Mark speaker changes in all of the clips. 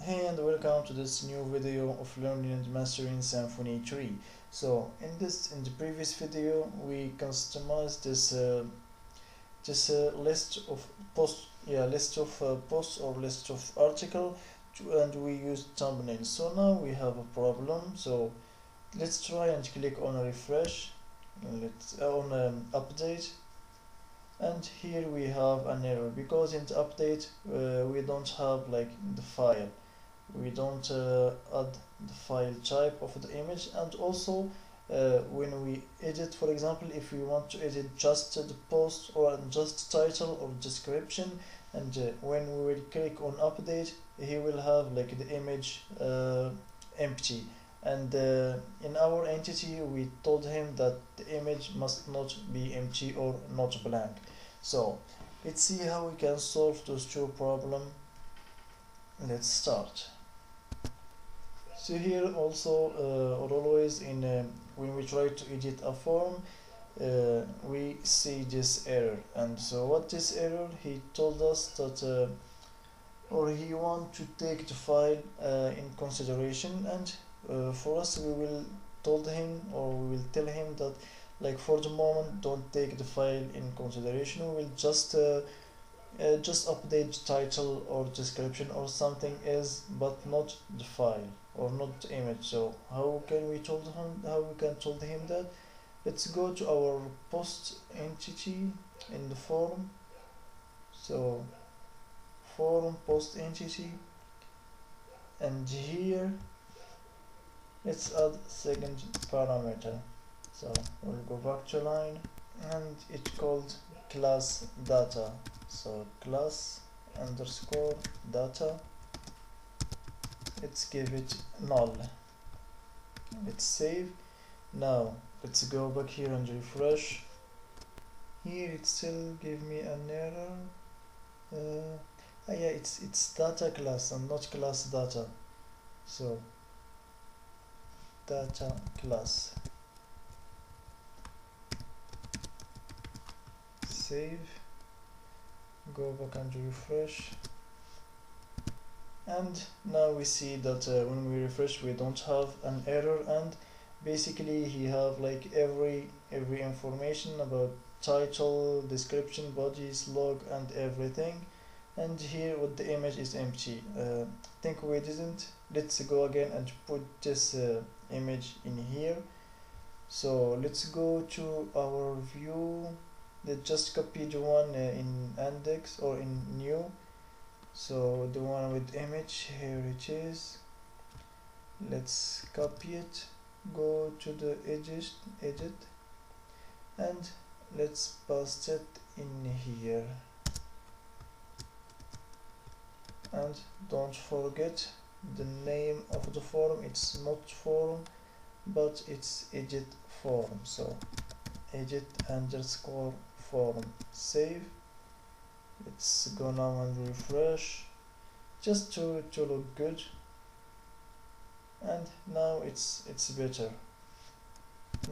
Speaker 1: Hey and welcome to this new video of learning and mastering Symfony 3. So in the previous video we customized this list of posts or list of article and we used thumbnails. So now we have a problem. So let's try and click on a refresh. Let's on update. And here we have an error because in the update we don't have like the file. We don't add the file type of the image, and also when we edit, for example, if we want to edit just the post or just title or description, and when we will click on update, he will have like the image empty. And in our entity we told him that the image must not be empty or not blank. So let's see how we can solve those two problems. Let's start. So here also or always in when we try to edit a form we see this error. And so what this error, he told us that or he want to take the file in consideration, and for us we will told him or we will tell him that like for the moment don't take the file in consideration. We will just update the title or description or something else, but not the file or not the image. So how can we told him that? Let's go to our post entity in the form. So form post entity, and here let's add second parameter. So we'll go back to line and it's called class data. So class underscore data, let's give it null. Let's save. Now let's go back here and refresh. Here it still give me an error. Yeah, it's data class and not class data. So data class, save, go back and refresh, and now we see that when we refresh we don't have an error, and basically he have like every information about title, description, bodies, log and everything. And here with the image is empty. I think we didn't. Let's go again and put this image in here. So let's go to our view. Let's just copy the one in index or in new. So the one with image, here it is. Let's copy it, go to the edit, and let's paste it in here. And don't forget the name of the form. It's not form but it's edit form. So edit underscore form, save. Let's go now and refresh just to look good, and now it's better.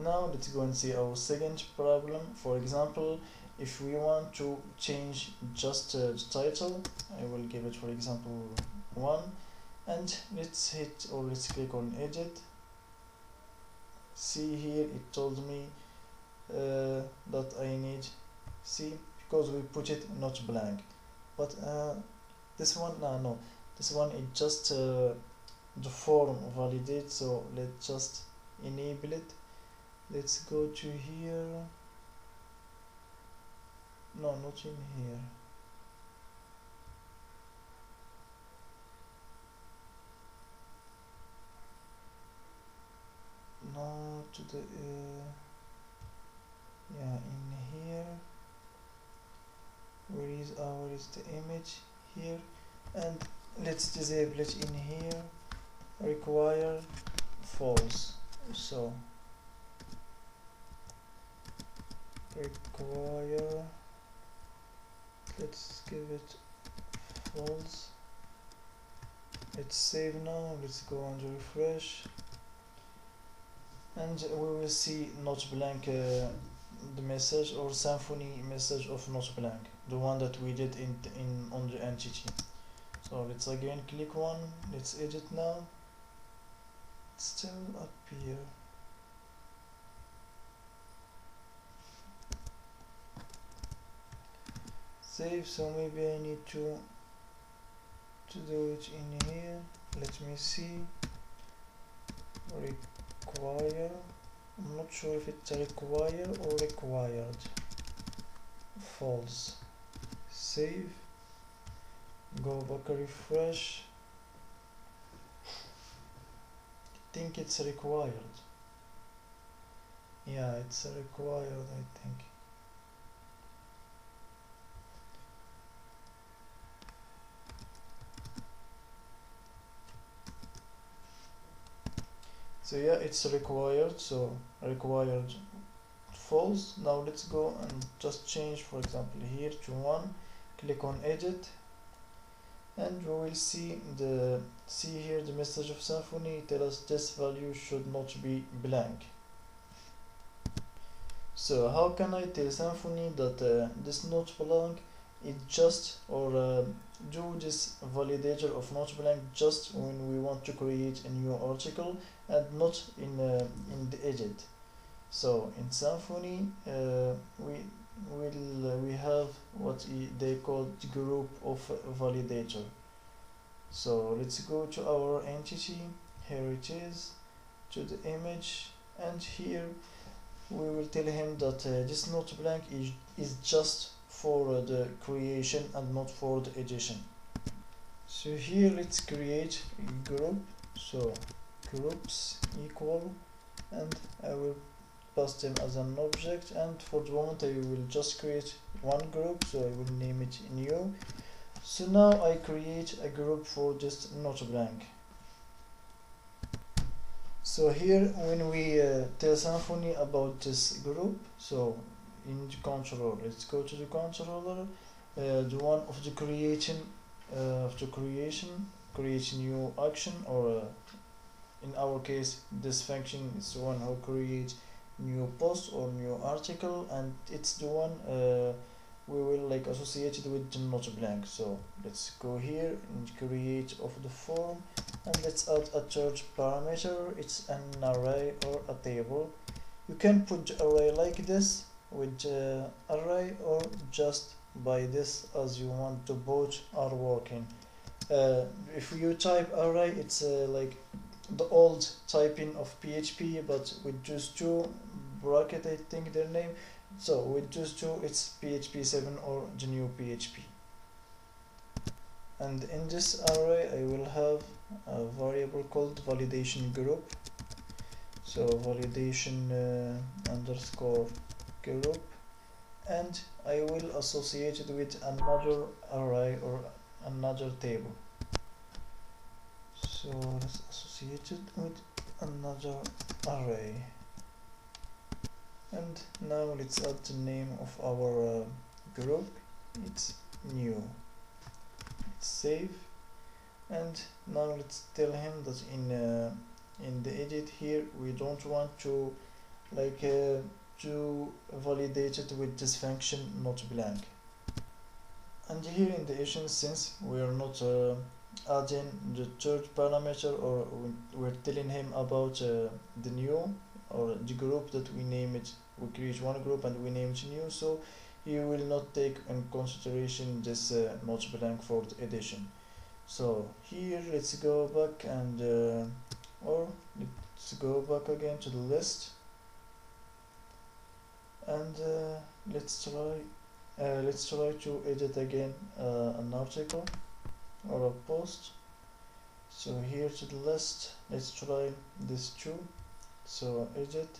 Speaker 1: Now let's go and see our second problem. For example, if we want to change just the title, I will give it for example 1, and let's click on edit. See here it told me that I need, see, because we put it not blank, but this one no, this one is just the form validate. So let's just enable it. Let's go to here. No, not in here. No, to the yeah, in here. Where is the image here? And let's disable it in here. Require false. So require, let's give it false. Let's save now. Let's go and refresh, and we will see not blank the message or Symfony message of not blank, the one that we did on the entity. So let's again click one, let's edit now. It's still up here. Save, so maybe I need to do it in here. Let me see. Require, I'm not sure if it's require or required. False. Save, go back, refresh. I think it's required. Yeah, it's required, I think. So yeah, it's required, so required false. Now let's go and just change, for example, here to 1, click on edit, and we will see here the message of Symfony tell us this value should not be blank. So how can I tell Symfony that this not blank is just, or do this validator of not blank just when we want to create a new article and not in the edit? So in Symfony we have what they call group of validator. So let's go to our entity, here it is, to the image, and here we will tell him that this not blank is just for the creation and not for the edition. So here let's create a group, so groups equal, and I will pass them as an object, and for the moment I will just create one group, so I will name it new. So now I create a group for this not blank. So here when we tell Symfony about this group, so in the controller, let's go to the controller, the one of the create new action, or in our case this function is the one who creates new post or new article, and it's the one we will like associate it with the not blank. So let's go here and create of the form, and let's add a third parameter. It's an array or a table. You can put the array like this with array, or just by this, as you want. To both are working. If you type array, it's like the old typing of PHP, but with just two bracket, I think their name. So with just two, it's PHP 7 or the new PHP. And in this array I will have a variable called validation group. So validation underscore group, and I will associate it with another array or another table. So let's associate it with another array, and now let's add the name of our group. It's new. Let's save, and now let's tell him that in the edit here we don't want to like to validate it with this function not blank. And here in the edition, since we are not adding the third parameter, or we're telling him about the new or the group that we name it, we create one group and we name it new, so he will not take in consideration this not blank for the edition. So here let's go back and or let's go back again to the list, and let's try to edit again an article or a post. So here to the list, let's try this too. So edit,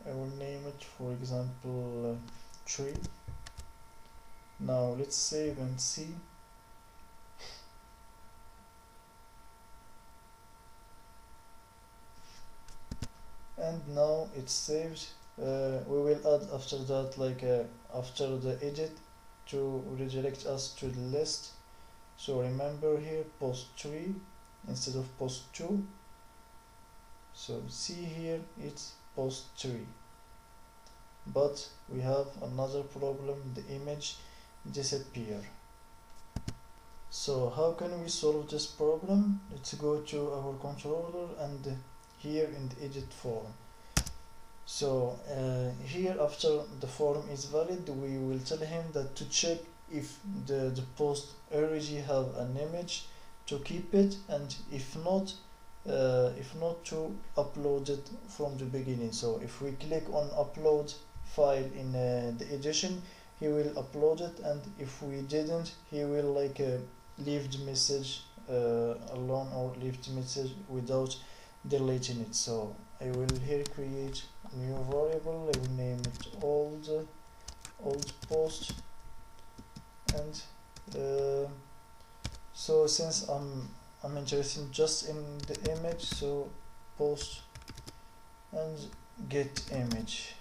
Speaker 1: I will name it, for example, tree. Now let's save and see. And now it's saved. We will add after that, like after the edit, to redirect us to the list. So remember here, post 3 instead of post 2. So see here, it's post 3. But we have another problem, the image disappear. So how can we solve this problem? Let's go to our controller and here in the edit form. So here after the form is valid, we will tell him that to check if the post already have an image, to keep it, and if not to upload it from the beginning. So if we click on upload file in the edition, he will upload it, and if we didn't, he will leave the message alone, or leave the message without deleting it. So I will here create a new variable. I will name it old post, and so since I'm interested just in the image, so post and get image.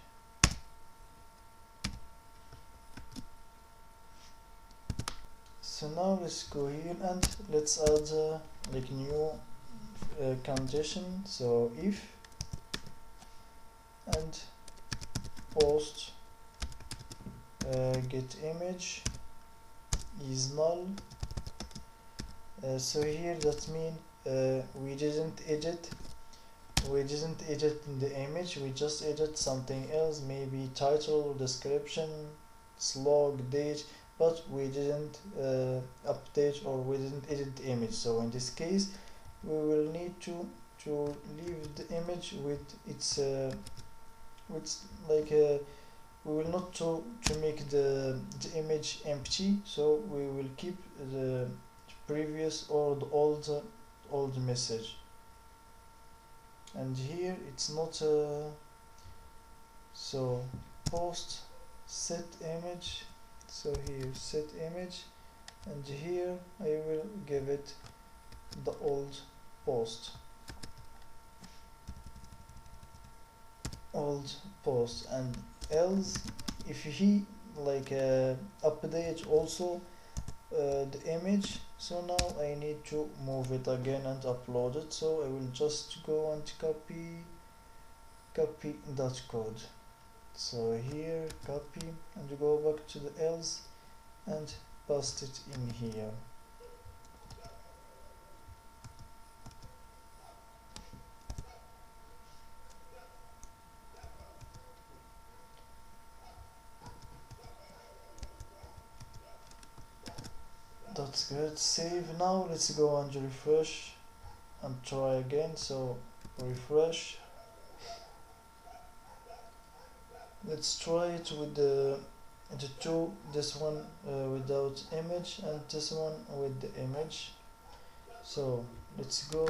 Speaker 1: So now let's go here and let's add new condition. So if and post get image is null. So here that means we didn't edit the image, we just edit something else, maybe title, description, slog, date, but we didn't update, or we didn't edit the image. So in this case we will need to leave the image with its we will not to make the image empty, so we will keep the previous or the old message. And here it's not so post set image, so here set image, and here I will give it the old post, and else if he update also the image, so now I need to move it again and upload it. So I will just go and copy that code. So here copy and go back to the else and paste it in here. That's good. Save. Now let's go and refresh and try again. So refresh. Let's try it with the two, this one without image and this one with the image. So let's go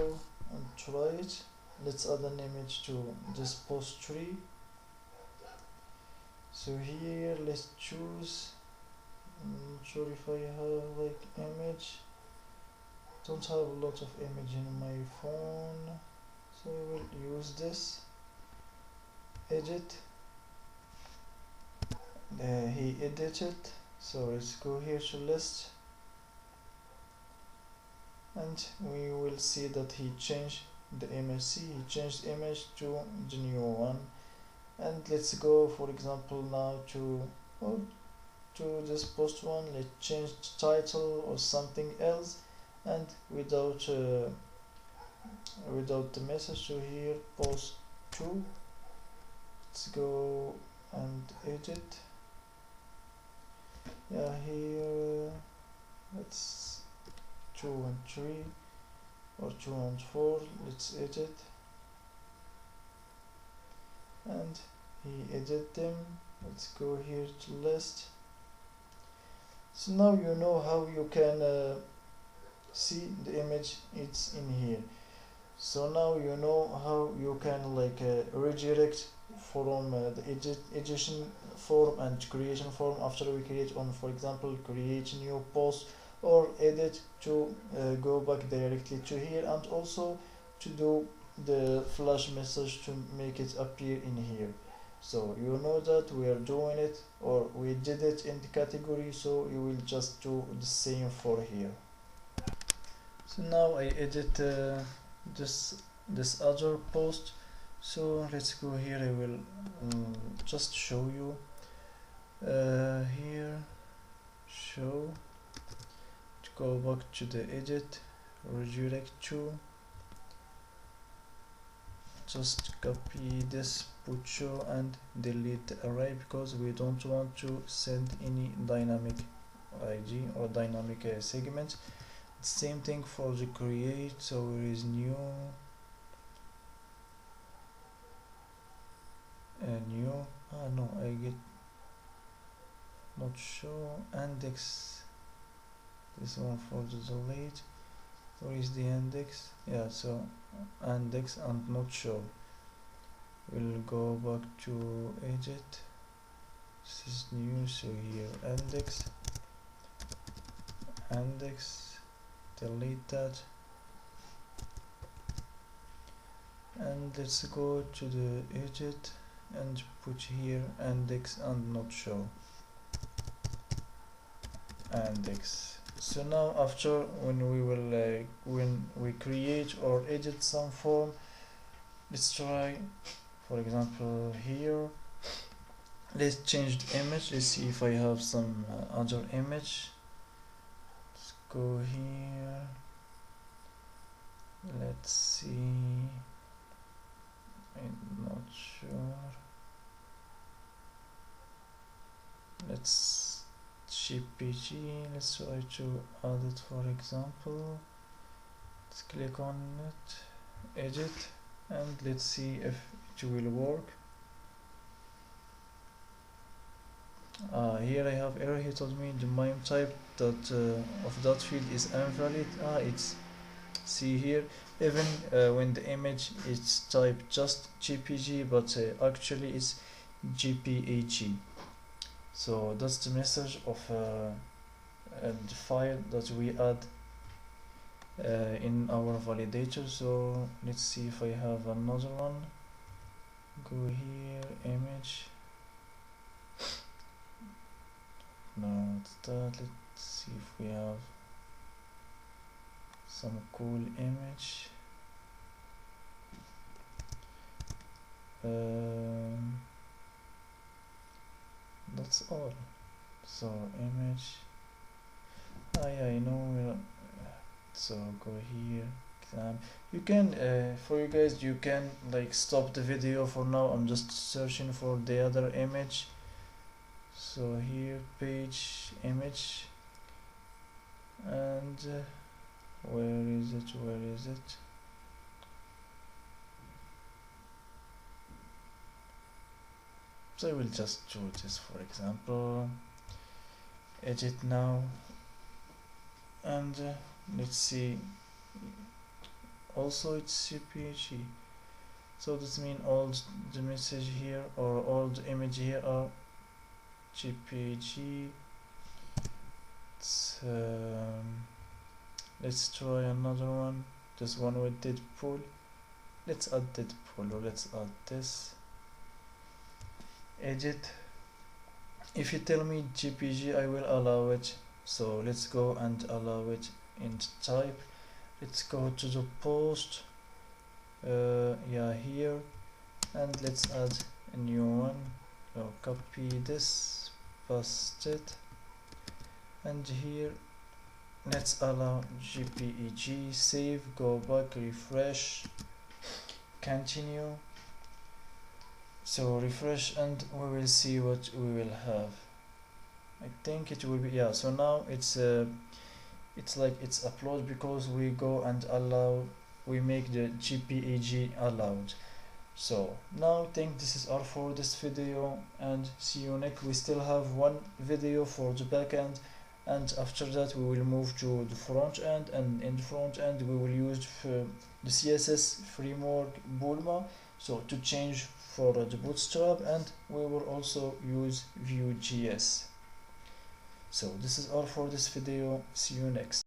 Speaker 1: and try it. Let's add an image to this post tree. So here let's choose, I'm not sure if I have image, don't have a lot of image in my phone, so I will use this, edit. He edited, so let's go here to list, and we will see that he changed the image. See, he changed the image to the new one. And let's go, for example, now to this post one. Let's change the title or something else, and without the message. So here post 2. Let's go and edit. Yeah, here let's 2 and 3 or 2 and 4. Let's edit, and he edit them. Let's go here to list. So now you know how you can see the image, it's in here. So now you know how you can redirect from the edition form and creation form after we create on, for example, create new post or edit, to go back directly to here, and also to do the flash message to make it appear in here. So you know that we are doing it, or we did it in the category, so you will just do the same for here. So now I edit this other post. So let's go here. I will just show you here, show, go back to the edit, redirect to, just copy this, put show, and delete the array because we don't want to send any dynamic id or dynamic segment. Same thing for the create, so where is new, no, I get not show, index, this one for the delete, where is the index, yeah, so index and not show. We'll go back to edit, this is new, so here index, delete that, and let's go to the edit and put here index and not show, index. So now after when we create or edit some form, let's try, for example here, let's change the image, let's see if I have some other image. Let's go here, let's see, I'm not sure, let's JPG, let's try to add it, for example, let's click on it, edit, and let's see if it will work. Here I have error. He told me the MIME type that of that field is invalid. It's, see here, even when the image is typed just JPG, but actually it's JPEG. So that's the message of the file that we add in our validator. So let's see if I have another one. Go here, image. No, it's that. Let's see if we have some cool image. That's all. So image. Yeah, I know. So go here. You can for you guys, you can like stop the video for now. I'm just searching for the other image. So here, page, image, and where is it? So I will just do this, for example, edit now, and let's see, also it's CPG, so this means all the message here or all the image here are JPG. Let's try another one, this one with Deadpool. Let's add Deadpool, or let's add this, edit. If you tell me JPG, I will allow it, so let's go and allow it in type. Let's go to the post, yeah, here, and let's add a new one. So copy this, paste it, and here let's allow JPEG, save, go back, refresh, continue. So refresh, and we will see what we will have. I think it will be, yeah, so now it's like it's upload because we go and allow, we make the JPEG allowed. So now I think this is all for this video, and see you next. We still have one video for the backend, and after that we will move to the front end, and in the front end we will use the CSS framework Bulma, so to change for the bootstrap, and we will also use Vue.js. So this is all for this video. See you next.